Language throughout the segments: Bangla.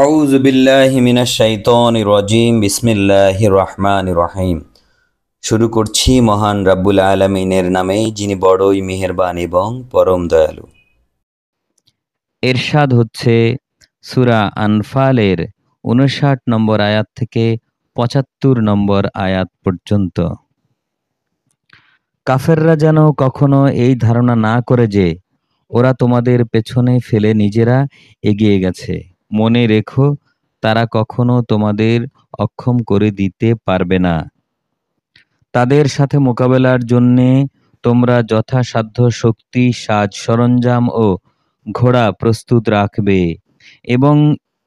আউযু বিল্লাহি মিনাশ শাইতানির রাজিম। বিসমিল্লাহির রহমানির রহিম। শুরু করছি মহান রাব্বুল আলামিনের নামে, যিনি বড়ই মেহেরবান এবং পরম দয়ালু। এরশাদ হচ্ছে সূরা আনফালের ৫৯ নম্বর আয়াত থেকে ৭৫ নম্বর আয়াত পর্যন্ত। কাফেররা যেন কখনো এই ধারণা না করে যে ওরা তোমাদের পেছনে ফেলে নিজেরা এগিয়ে গেছে। মনে রেখো, তারা কখনো তোমাদের অক্ষম করে দিতে পারবে না। তাদের সাথে মোকাবেলার জন্যে তোমরা যথাসাধ্য শক্তি, সাজ সরঞ্জাম ও ঘোড়া প্রস্তুত রাখবে এবং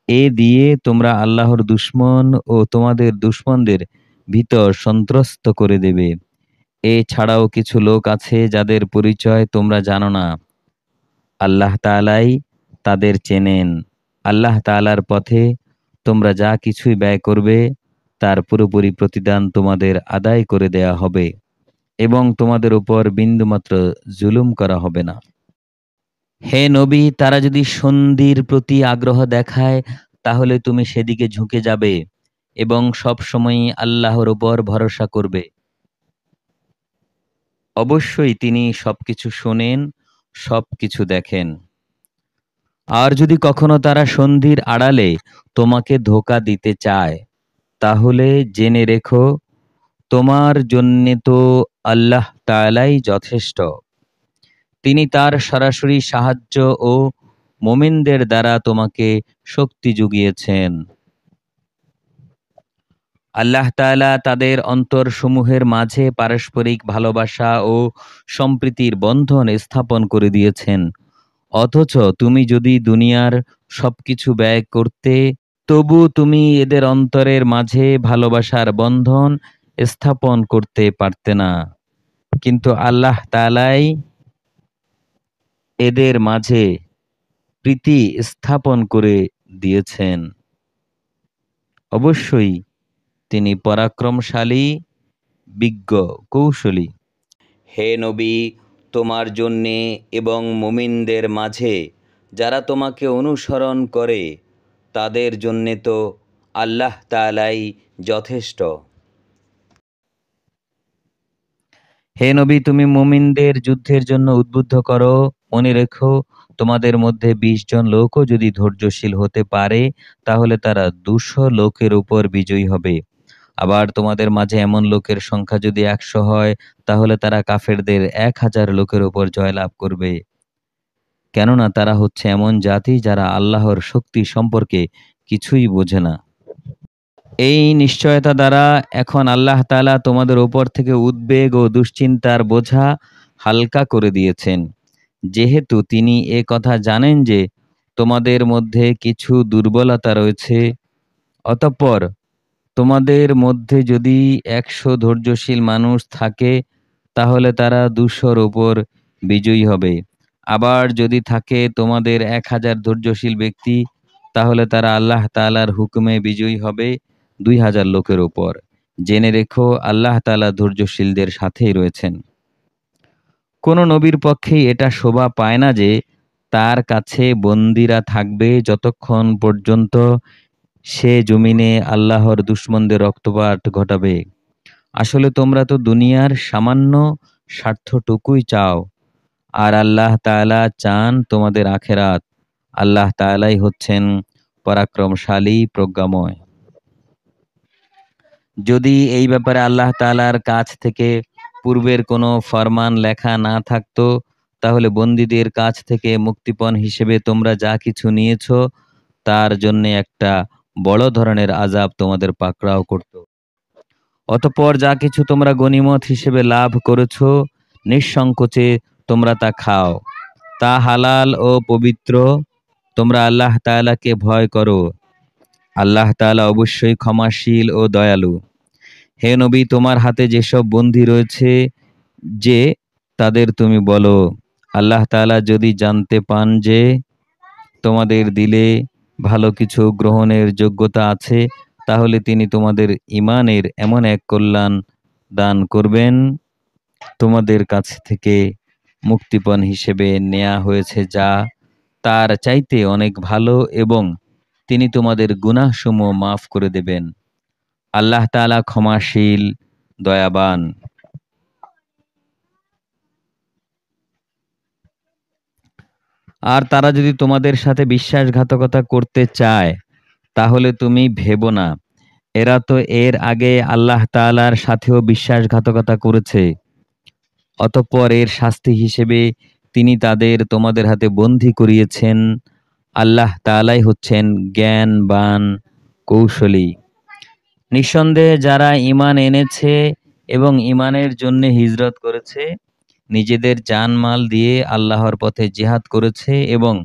এ দিয়ে তোমরা আল্লাহর দুশমন ও তোমাদের দুশমনদের ভিতর সন্ত্রস্ত করে দেবে। এছাড়াও কিছু লোক আছে যাদের পরিচয় তোমরা জানো না। আল্লাহ তাআলাই তাদের চেনেন। আল্লাহ তাআলার পথে তোমরা যা কিছুই ব্যয় করবে তার পুরোপুরি প্রতিদান তোমাদের আদায় করে দেয়া হবে এবং তোমাদের উপর বিন্দুমাত্র জুলুম করা হবে না। হে নবী, তারা যদি সন্ধির প্রতি আগ্রহ দেখায় তাহলে তুমি সেদিকে ঝুঁকে যাবে এবং সব সময়ই আল্লাহর উপর ভরসা করবে। অবশ্যই তিনি সবকিছু শোনেন, সবকিছু দেখেন। আর যদি কখনো তারা সন্ধির আড়ালে তোমাকে ধোঁকা দিতে চায় তাহলে জেনে রেখো, তোমার জন্যে তো আল্লাহ তাআলাই যথেষ্ট। তিনি তার সরাসরি সাহায্য ও মুমিনদের দ্বারা তোমাকে শক্তি জুগিয়েছেন। আল্লাহ তাআলা তাদের অন্তরসমূহের মাঝে পারস্পরিক ভালোবাসা ও সম্প্রীতির বন্ধন স্থাপন করে দিয়েছেন। অথচ তুমি যদি দুনিয়ার সবকিছু ব্যয় করতে, তবু তুমি এদের অন্তরের মাঝে ভালোবাসার বন্ধন স্থাপন করতে পারতে না। কিন্তু আল্লাহ তাআলাই এদের মাঝে প্রীতি স্থাপন করে দিয়েছেন। অবশ্যই তিনি পরাক্রমশালী, বিজ্ঞ, কৌশলী। হে নবী, তোমার জন্যে এবং মুমিনদের মাঝে যারা তোমাকে অনুসরণ করে তাদের জন্যে তো আল্লাহ তাআলাই যথেষ্ট। হে নবী, তুমি মুমিনদের যুদ্ধের জন্য উদ্বুদ্ধ করো। মনে রেখো, তোমাদের মধ্যে ২০ জন লোকও যদি ধৈর্যশীল হতে পারে তাহলে তারা ২০০ লোকের উপর বিজয়ী হবে। আবার তোমাদের মাঝে এমন লোকের সংখ্যা যদি ১০০ হয় তাহলে তারা কাফেরদের ১০০০ লোকের উপর জয়লাভ করবে। কেননা তারা হচ্ছে এমন জাতি যারা আল্লাহর শক্তি সম্পর্কে কিছুই বোঝে না। এই নিশ্চয়তা দ্বারা এখন আল্লাহ তাআলা তোমাদের উপর থেকে উদ্বেগ ও দুশ্চিন্তার বোঝা হালকা করে দিয়েছেন, যেহেতু তিনি এ কথা জানেন যে তোমাদের মধ্যে কিছু দুর্বলতা রয়েছে। অতঃপর তোমাদের মধ্যে যদি ১০০ ধৈর্যশীল মানুষ থাকে তাহলে তারা ২০০-র উপর বিজয়ী হবে। আবার যদি থাকে তোমাদের ১০০০ ধৈর্যশীল ব্যক্তি তাহলে তারা আল্লাহ তাআলার হুকুমে বিজয়ী হবে ২০০০ লোকের উপর। জেনে রেখো, আল্লাহ তাআলা ধৈর্যশীলদের সাথেই রয়েছেন। কোনো নবীর পক্ষেই এটা শোভা পায় না যে তার কাছে বন্দীরা থাকবে যতক্ষণ পর্যন্ত সে জমিনে আল্লাহর দুশমনদের রক্তপাত ঘটাবে। আসলে তোমরা তো দুনিয়ার সামান্য স্বার্থটুকুই চাও, আর আল্লাহ তাআলা চান তোমাদের আখেরাত। আল্লাহ তাআলাই হচ্ছেন পরাক্রমশালী, প্রজ্ঞাময়। যদি এই ব্যাপারে আল্লাহ তাআলার কাছ থেকে পূর্বের কোনো ফরমান লেখা না থাকতো তাহলে বন্দীদের কাছ থেকে মুক্তিপণ হিসেবে তোমরা যা কিছু নিয়েছো তার জন্য একটা বড় ধরনের আযাব তোমাদের পাকড়াও করত। অতঃপর যা কিছু তোমরা গনিমত হিসেবে লাভ করেছো নিঃসংকোচে তোমরা তা খাও। তা হালাল ও পবিত্র। তোমরা আল্লাহ তাআলাকে ভয় করো। আল্লাহ তাআলা অবশ্যই ক্ষমাশীল ও দয়ালু। হে নবী, তোমার হাতে যেসব বন্দী রয়েছে যে তাদের তুমি বলো, আল্লাহ তাআলা যদি জানতে পান যে তোমাদের দিলে ভালো কিছু গ্রহণের যোগ্যতা আছে তাহলে তিনি তোমাদের ঈমানের এমন এক কল্যাণ দান করবেন, তোমাদের কাছ থেকে মুক্তিপণ হিসেবে নেয়া হয়েছে যা তার চাইতে অনেক ভালো এবং তিনি তোমাদের গুনাহসমূহ মাফ করে দেবেন। আল্লাহ তাআলা ক্ষমাশীল, দয়াবান। আর তারা যদি তোমাদের সাথে বিশ্বাসঘাতকতা করতে চায়, তাহলে তুমি ভেবো না, এরা তো এর আগে আল্লাহ তাআলার সাথেও বিশ্বাসঘাতকতা করেছে। অতঃপর এর শাস্তি হিসেবে তিনি তাদের তোমাদের হাতে বন্দী করিয়েছেন। আল্লাহ তাআলাই হচ্ছেন জ্ঞানবান, কৌশলী। নিঃসন্দেহে যারা ঈমান এনেছে এবং ঈমানের জন্য হিজরত করেছে, নিজেদের জানমাল দিয়ে আল্লাহর পথে জিহাদ করেছে এবং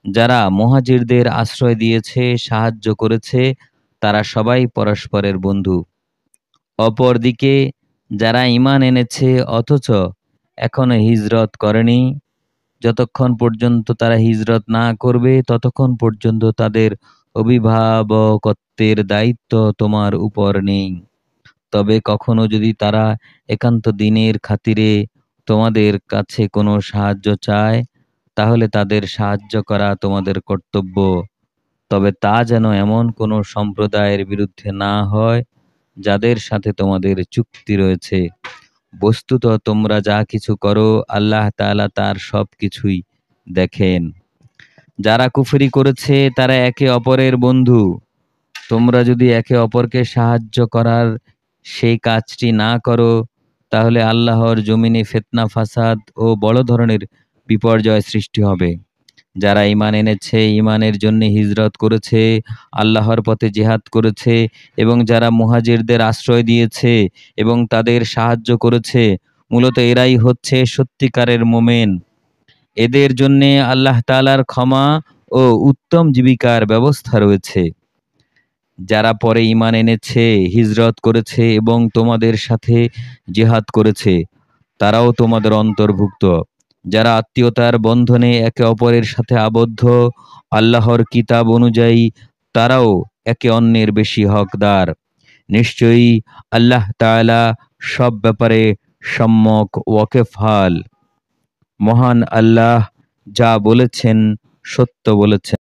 যারা মুহাজিরদের আশ্রয় দিয়েছে, সাহায্য করেছে, তারা সবাই পরস্পরের বন্ধু। অপরদিকে যারা ঈমান এনেছে অথচ এখনো হিজরত করেনি, যতক্ষণ পর্যন্ত তারা হিজরত না করবে ততক্ষণ পর্যন্ত তাদের অভিভাবকত্বের দায়িত্ব তোমার উপর নেই। তবে কখনো যদি তারা একান্ত দ্বীনের খাতিরে তোমাদের কাছে কোনো সাহায্য চায়, তাহলে তাদের সাহায্য করা তোমাদের কর্তব্য। তবে তা যেন এমন কোনো সম্প্রদায়ের বিরুদ্ধে না হয় যাদের সাথে তোমাদের চুক্তি রয়েছে। বস্তুত তোমরা যা কিছু করো আল্লাহ তাআলা তার সব কিছুই দেখেন। যারা কুফরি করেছে তারা একে অপরের বন্ধু। তোমরা যদি একে অপরকে সাহায্য করার সেই কাজটি না করো, তাহলে আল্লাহর জমিনে ফিতনা, ফাসাদ ও বড় ধরনের বিপর্যয় সৃষ্টি হবে। যারা ঈমান এনেছে, ঈমানের জন্য হিজরত করেছে, আল্লাহর পথে জিহাদ করেছে এবং যারা মুহাজিরদের আশ্রয় দিয়েছে এবং তাদের সাহায্য করেছে, মূলত এরাই হচ্ছে সত্যিকারের মুমিন। এদের জন্যে আল্লাহ তাআলার ক্ষমা ও উত্তম জীবিকার ব্যবস্থা রয়েছে। যারা পরে ঈমান এনেছে, হিজরত করেছে এবং তোমাদের সাথে জিহাদ করেছে, তারাও তোমাদের অন্তর্ভুক্ত। যারা আত্মীয়তার বন্ধনে একে অপরের সাথে আবদ্ধ, আল্লাহর কিতাব অনুযায়ী তারাও একে অন্যের বেশি হকদার। নিশ্চয়ই আল্লাহ তাআলা সব ব্যাপারে সম্যক ওয়াকিফহাল। মহান আল্লাহ যা বলেছেন সত্য বলেছেন।